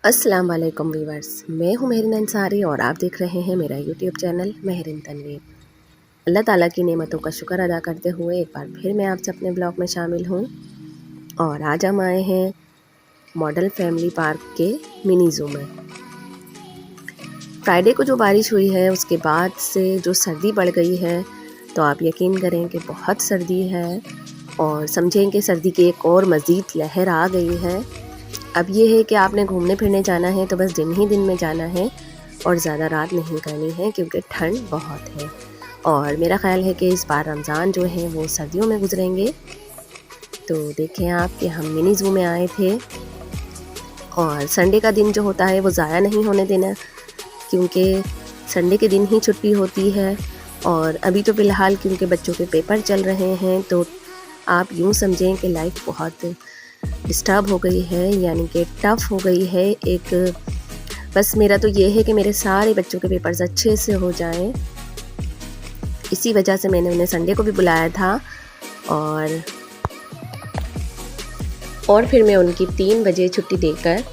अस्सलाम वालेकुम वीवर्स, मैं हूँ मेहरिन अंसारी और आप देख रहे हैं मेरा यूट्यूब चैनल मेहरिन तनवीर। अल्लाह ताला की नेमतों का शुक्र अदा करते हुए एक बार फिर मैं आपसे अपने ब्लॉग में शामिल हूँ और आज हम आए हैं मॉडल फैमिली पार्क के मिनी ज़ू में। फ्राइडे को जो बारिश हुई है उसके बाद से जो सर्दी बढ़ गई है, तो आप यकीन करें कि बहुत सर्दी है और समझें कि सर्दी की एक और मज़ीद लहर आ गई है। अब ये है कि आपने घूमने फिरने जाना है तो बस दिन ही दिन में जाना है और ज़्यादा रात नहीं करनी है, क्योंकि ठंड बहुत है। और मेरा ख़्याल है कि इस बार रमज़ान जो है वो सर्दियों में गुजरेंगे। तो देखें आप कि हम मिनी ज़ू में आए थे और संडे का दिन जो होता है वो ज़ाया नहीं होने देना, क्योंकि संडे के दिन ही छुट्टी होती है। और अभी तो फ़िलहाल क्योंकि बच्चों के पेपर चल रहे हैं, तो आप यूँ समझें कि लाइफ बहुत डिस्टर्ब हो गई है, यानी कि टफ़ हो गई है। बस मेरा तो ये है कि मेरे सारे बच्चों के पेपर्स अच्छे से हो जाएं। इसी वजह से मैंने उन्हें संडे को भी बुलाया था और फिर मैं उनकी 3 बजे छुट्टी देकर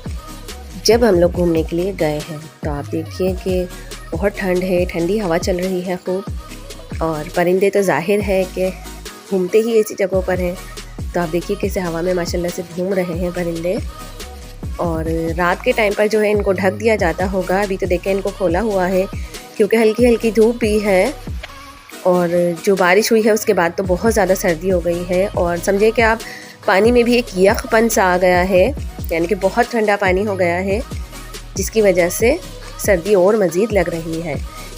जब हम लोग घूमने के लिए गए हैं, तो आप देखिए कि बहुत ठंड है, ठंडी हवा चल रही है खूब और परिंदे तो ज़ाहिर है कि घूमते ही ऐसी जगहों पर हैं। तो आप देखिए कैसे हवा में माशाल्लाह से घूम रहे हैं परिंदे। और रात के टाइम पर जो है इनको ढक दिया जाता होगा। अभी तो देखें इनको खोला हुआ है क्योंकि हल्की हल्की धूप भी है और जो बारिश हुई है उसके बाद तो बहुत ज़्यादा सर्दी हो गई है। और समझे कि आप पानी में भी एक यखपन सा आ गया है, यानी कि बहुत ठंडा पानी हो गया है, जिसकी वजह से सर्दी और मज़ीद लग रही है।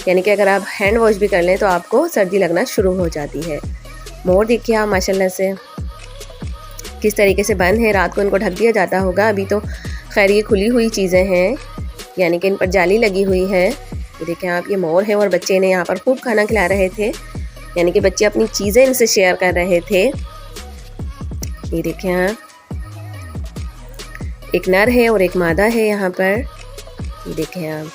यानी कि अगर आप हैंड वॉश भी कर लें तो आपको सर्दी लगना शुरू हो जाती है। मोर देखिए आप माशाल्लाह से किस तरीके से बंद है, रात को इनको ढक दिया जाता होगा। अभी तो खैर ये खुली हुई चीज़ें हैं, यानी कि इन पर जाली लगी हुई है। ये देखें आप, ये मोर है और बच्चे ने यहाँ पर खूब खाना खिला रहे थे, यानी कि बच्चे अपनी चीज़ें इनसे शेयर कर रहे थे। ये देखें आप, एक नर है और एक मादा है यहाँ पर, ये देखें आप।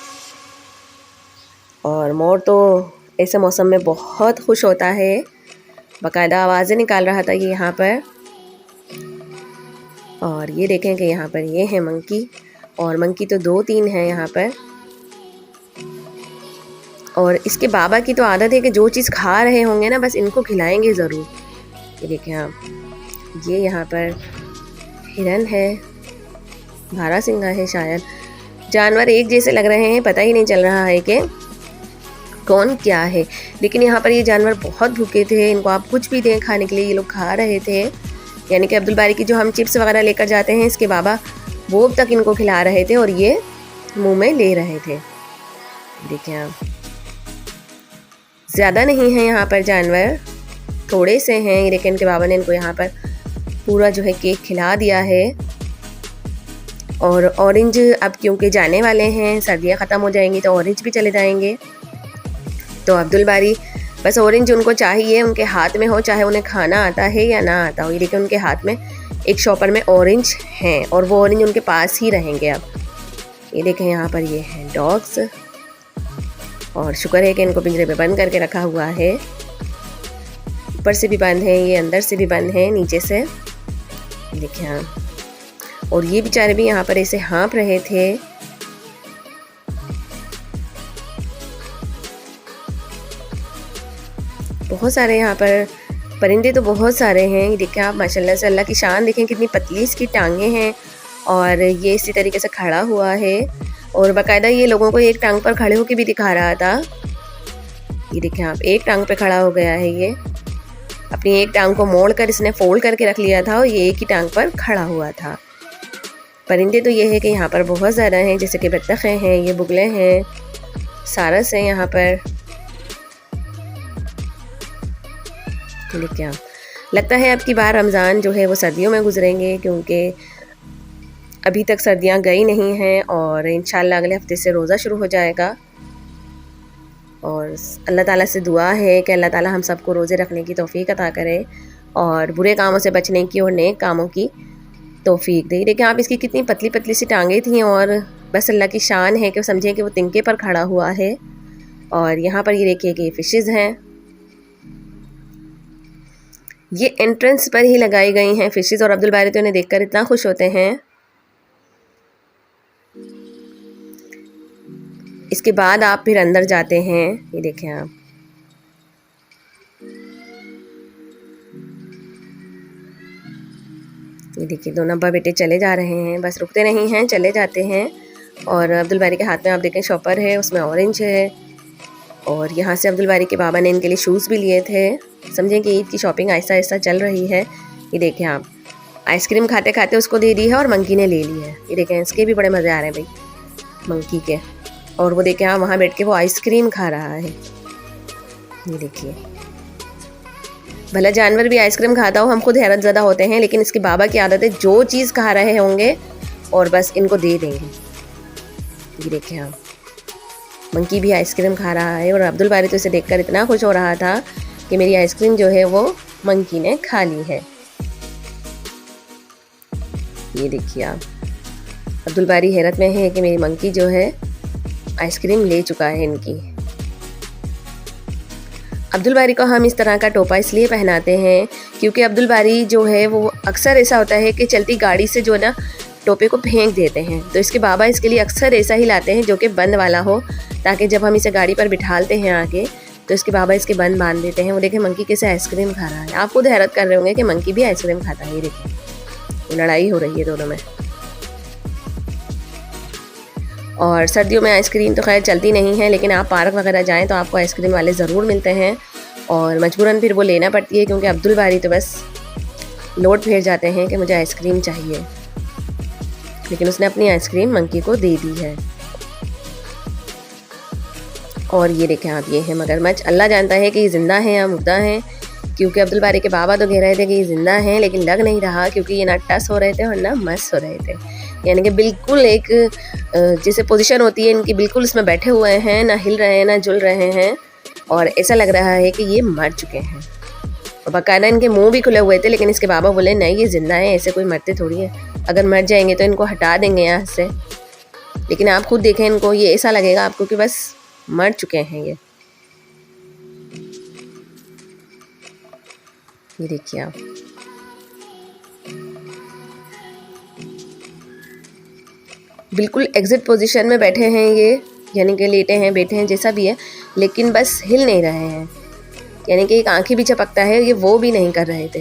और मोर तो ऐसे मौसम में बहुत खुश होता है, बाकायदा आवाज़ें निकाल रहा था ये यहाँ पर। और ये देखें कि यहाँ पर ये है मंकी, और मंकी तो 2-3 हैं यहाँ पर। और इसके बाबा की तो आदत है कि जो चीज़ खा रहे होंगे ना बस इनको खिलाएंगे ज़रूर। ये देखें आप, ये यहाँ पर हिरन है, बारहसिंगा है शायद। जानवर एक जैसे लग रहे हैं, पता ही नहीं चल रहा है कि कौन क्या है। लेकिन यहाँ पर ये जानवर बहुत भूखे थे, इनको आप कुछ भी दें खाने के लिए ये लोग खा रहे थे। यानी कि अब्दुल बारी की जो हम चिप्स वगैरह लेकर जाते हैं, इसके बाबा वो तक इनको खिला रहे थे और ये मुंह में ले रहे थे। देखिए आप, ज़्यादा नहीं है यहाँ पर जानवर, थोड़े से हैं, लेकिन इनके बाबा ने इनको यहाँ पर पूरा जो है केक खिला दिया है। और ऑरेंज अब क्योंकि जाने वाले हैं, सर्दियाँ ख़त्म हो जाएंगी तो ऑरेंज भी चले जाएंगे। तो अब्दुल बारी बस ऑरेंज उनको चाहिए, उनके हाथ में हो, चाहे उन्हें खाना आता है या ना आता हो। ये देखिए उनके हाथ में एक शॉपर में ऑरेंज हैं और वो ऑरेंज उनके पास ही रहेंगे। अब ये देखें यहाँ पर ये हैं डॉग्स, और शुक्र है कि इनको पिंजरे में बंद करके रखा हुआ है। ऊपर से भी बंद है, ये अंदर से भी बंद है, नीचे से। देखिए हाँ, और ये बेचारे भी यहाँ पर ऐसे हाँप रहे थे। बहुत सारे यहाँ पर परिंदे तो बहुत सारे हैं। ये देखें आप, माशाल्लाह से अल्लाह की शान देखें, कितनी पतली इसकी टांगें हैं। और ये इसी तरीके से खड़ा हुआ है और बाकायदा ये लोगों को एक टांग पर खड़े होकर भी दिखा रहा था। ये देखें आप, एक टांग पे खड़ा हो गया है, ये अपनी एक टांग को मोड़ कर इसने फोल्ड करके रख लिया था और ये एक ही टांग पर खड़ा हुआ था। परिंदे तो ये है कि यहाँ पर बहुत ज़्यादा हैं, जैसे कि बत्तखें हैं, ये बुगले हैं, सारस हैं यहाँ पर। देखिए, लगता है अब की बार रमज़ान जो है वो सर्दियों में गुजरेंगे, क्योंकि अभी तक सर्दियां गई नहीं हैं और इंशाल्लाह अगले हफ्ते से रोज़ा शुरू हो जाएगा। और अल्लाह ताला से दुआ है कि अल्लाह ताला हम सबको रोज़े रखने की तौफीक अता करे और बुरे कामों से बचने की और नेक कामों की तौफीक दे। देखिए आप, इसकी कितनी पतली पतली सी टांगें थीं और बस अल्लाह की शान है कि समझें कि वो तिनके पर खड़ा हुआ है। और यहाँ पर ये देखिए कि फ़िशेज़ हैं, ये एंट्रेंस पर ही लगाई गई हैं फ़िशेज़। और अब्दुल बारी तो इन्हें देखकर इतना खुश होते हैं। उसके बाद आप फिर अंदर जाते हैं। ये देखें आप, ये देखिए दोनों अब्बा बेटे चले जा रहे हैं, बस रुकते नहीं हैं, चले जाते हैं। और अब्दुल बारी के हाथ में आप देखें शॉपर है, उसमें ऑरेंज है। और यहाँ से अब्दुल बारी के बाबा ने इनके लिए शूज़ भी लिए थे। समझें कि ईद की शॉपिंग आहिस्ता आहिस्ता चल रही है। ये देखें आप, आइसक्रीम खाते खाते उसको दे दी है और मंकी ने ले ली है। ये देखें, इसके भी बड़े मज़े आ रहे हैं भाई मंकी के। और वो देखें आप, वहाँ बैठ के वो आइसक्रीम खा रहा है। ये देखिए, भला जानवर भी आइसक्रीम खाता हो, हम खुद हैरत ज़दा होते हैं, लेकिन इसके बाबा की आदत है जो चीज़ खा रहे होंगे और बस इनको दे देंगे। ये देखें आप, मंकी भी आइसक्रीम खा रहा है और अब्दुल बारी तो इसे देखकर इतना खुश हो रहा था कि मेरी आइसक्रीम जो है वो मंकी ने खा ली है। ये देखिए आप, अब्दुल बारी हैरत में है कि मेरी मंकी जो है आइसक्रीम ले चुका है इनकी। अब्दुल बारी को हम इस तरह का टोपा इसलिए पहनाते हैं क्योंकि अब्दुल बारी जो है वो अक्सर ऐसा होता है कि चलती गाड़ी से जो है ना टोपे को फेंक देते हैं। तो इसके बाबा इसके लिए अक्सर ऐसा ही लाते हैं जो कि बंद वाला हो, ताकि जब हम इसे गाड़ी पर बिठालते हैं आगे तो इसके बाबा इसके बंद बांध देते हैं। वो देखें मंकी कैसे आइसक्रीम खा रहा है। आप खुद हैरत कर रहे होंगे कि मंकी भी आइसक्रीम खाता है। ये देखें, लड़ाई हो रही है दोनों में। और सर्दियों में आइसक्रीम तो खैर चलती नहीं है, लेकिन आप पार्क वगैरह जाएं तो आपको आइसक्रीम वाले ज़रूर मिलते हैं और मजबूरन फिर वो लेना पड़ती है क्योंकि अब्दुल बारी तो बस लोड फेर जाते हैं कि मुझे आइसक्रीम चाहिए, लेकिन उसने अपनी आइसक्रीम मंकी को दे दी है। और ये देखें आप, ये है मगरमच्छ। अल्लाह जानता है कि ये ज़िंदा है या मुर्दा है, क्योंकि अब्दुल बारी के बाबा तो कह रहे थे कि ये ज़िंदा हैं, लेकिन लग नहीं रहा क्योंकि ये ना टस हो रहे थे और ना मस हो रहे थे। यानी कि बिल्कुल एक जैसे पोजीशन होती है इनकी, बिल्कुल इसमें बैठे हुए हैं, ना हिल रहे हैं ना जुल रहे हैं, और ऐसा लग रहा है कि ये मर चुके हैं। और बाकायदा इनके मुंह भी खुले हुए थे, लेकिन इसके बाबा बोले नहीं ये ज़िंदा है, ऐसे कोई मरते थोड़ी है, अगर मर जाएंगे तो इनको हटा देंगे यहाँ से। लेकिन आप खुद देखें इनको, ये ऐसा लगेगा आपको कि बस मर चुके हैं ये देखिए आप। बिल्कुल एग्जिट पोजीशन में बैठे हैं ये, यानी कि लेटे हैं बैठे हैं जैसा भी है, लेकिन बस हिल नहीं रहे हैं। यानी कि एक आंखें भी झपकता है, ये वो भी नहीं कर रहे थे।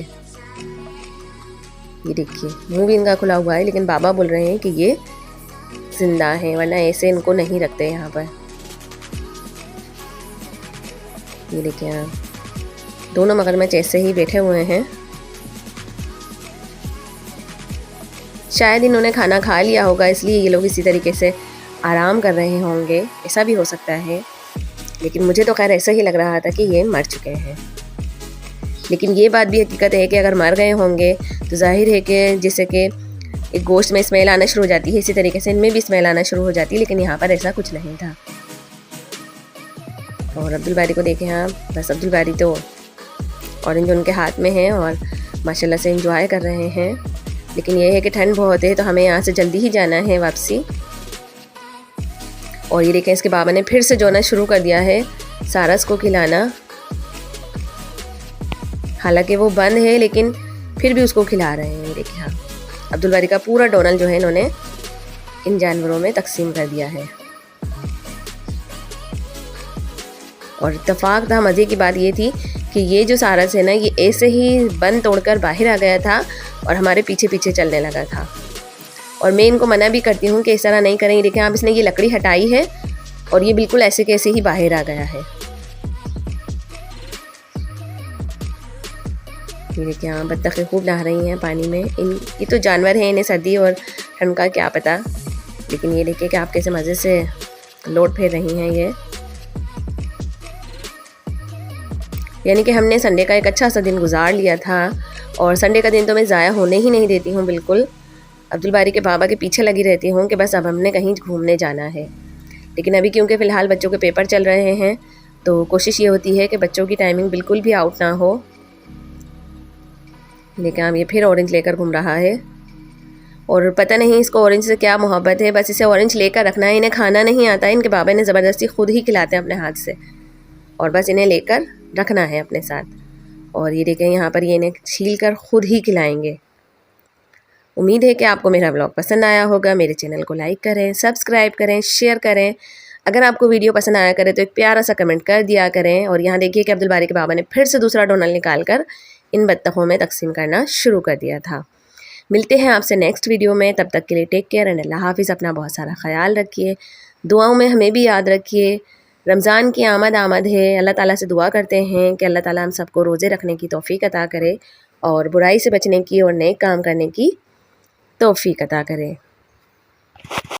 ये देखिए, मुंह भी इनका खुला हुआ है, लेकिन बाबा बोल रहे हैं कि ये जिंदा है, वरना ऐसे इनको नहीं रखते यहाँ पर। ये देखिए आप, दोनों मगरमच्छ ऐसे ही बैठे हुए हैं। शायद इन्होंने खाना खा लिया होगा, इसलिए ये लोग इसी तरीके से आराम कर रहे होंगे, ऐसा भी हो सकता है। लेकिन मुझे तो खैर ऐसा ही लग रहा था कि ये मर चुके हैं। लेकिन ये बात भी हकीकत है कि अगर मर गए होंगे तो जाहिर है कि जैसे कि एक गोश्त में स्मेल आना शुरू हो जाती है, इसी तरीके से इनमें भी स्मेल आना शुरू हो जाती है, लेकिन यहाँ पर ऐसा कुछ नहीं था। और अब्दुल बारी को देखें आप, बस अब्दुल बारी तो ऑरेंज उनके हाथ में है और माशाल्लाह से एंजॉय कर रहे हैं। लेकिन यह है कि ठंड बहुत है तो हमें यहाँ से जल्दी ही जाना है वापसी। और ये देखें, इसके बाबा ने फिर से जोना शुरू कर दिया है सारस को खिलाना। हालांकि वो बंद है लेकिन फिर भी उसको खिला रहे हैं। देखिए हाँ, अब्दुल बारी का पूरा डोनल जो है इन्होंने इन जानवरों में तकसीम कर दिया है। और इत्तेफाक था, मज़े की बात ये थी कि ये जो सारस है ना, ये ऐसे ही बंद तोड़कर बाहर आ गया था और हमारे पीछे पीछे चलने लगा था। और मैं इनको मना भी करती हूँ कि इस तरह नहीं करेंगे। देखें आप, इसने ये लकड़ी हटाई है और ये बिल्कुल ऐसे कैसे ही बाहर आ गया है। ये देखिए हाँ, बत्तखें खूब नहा रही हैं पानी में। ये तो जानवर हैं, इन्हें सर्दी और ठंड का क्या पता। लेकिन ये देखिए कि आप कैसे मज़े से लोट फेर रही हैं ये। यानी कि हमने संडे का एक अच्छा सा दिन गुजार लिया था, और संडे का दिन तो मैं ज़ाया होने ही नहीं देती हूँ बिल्कुल। अब्दुल बारी के बाबा के पीछे लगी रहती हूँ कि बस अब हमने कहीं घूमने जाना है। लेकिन अभी क्योंकि फ़िलहाल बच्चों के पेपर चल रहे हैं तो कोशिश ये होती है कि बच्चों की टाइमिंग बिल्कुल भी आउट ना हो। लेकिन हम ये फिर ऑरेंज लेकर घूम रहा है, और पता नहीं इसको ऑरेंज से क्या मोहब्बत है, बस इसे ऑरेंज लेकर रखना है। इन्हें खाना नहीं आता, इनके बाबा ने ज़बरदस्ती खुद ही खिलाते हैं अपने हाथ से, और बस इन्हें लेकर रखना है अपने साथ। और ये देखें यहाँ पर ये इन्हें छील कर खुद ही खिलाएंगे। उम्मीद है कि आपको मेरा ब्लॉग पसंद आया होगा। मेरे चैनल को लाइक करें, सब्सक्राइब करें, शेयर करें। अगर आपको वीडियो पसंद आया करे तो एक प्यारा सा कमेंट कर दिया करें। और यहाँ देखिए कि अब्दुल बारी के बाबा ने फिर से दूसरा डोनल निकाल कर इन बत्तखों में तकसीम करना शुरू कर दिया था। मिलते हैं आपसे नेक्स्ट वीडियो में, तब तक के लिए टेक केयर एंड अल्लाह हाफिज़। अपना बहुत सारा ख्याल रखिए, दुआओं में हमें भी याद रखिए। रमज़ान की आमद है, अल्लाह ताला से दुआ करते हैं कि अल्लाह ताला हम सबको रोज़े रखने की तौफ़ीक अता करे और बुराई से बचने की और नेक काम करने की तौफ़ीक अता करे।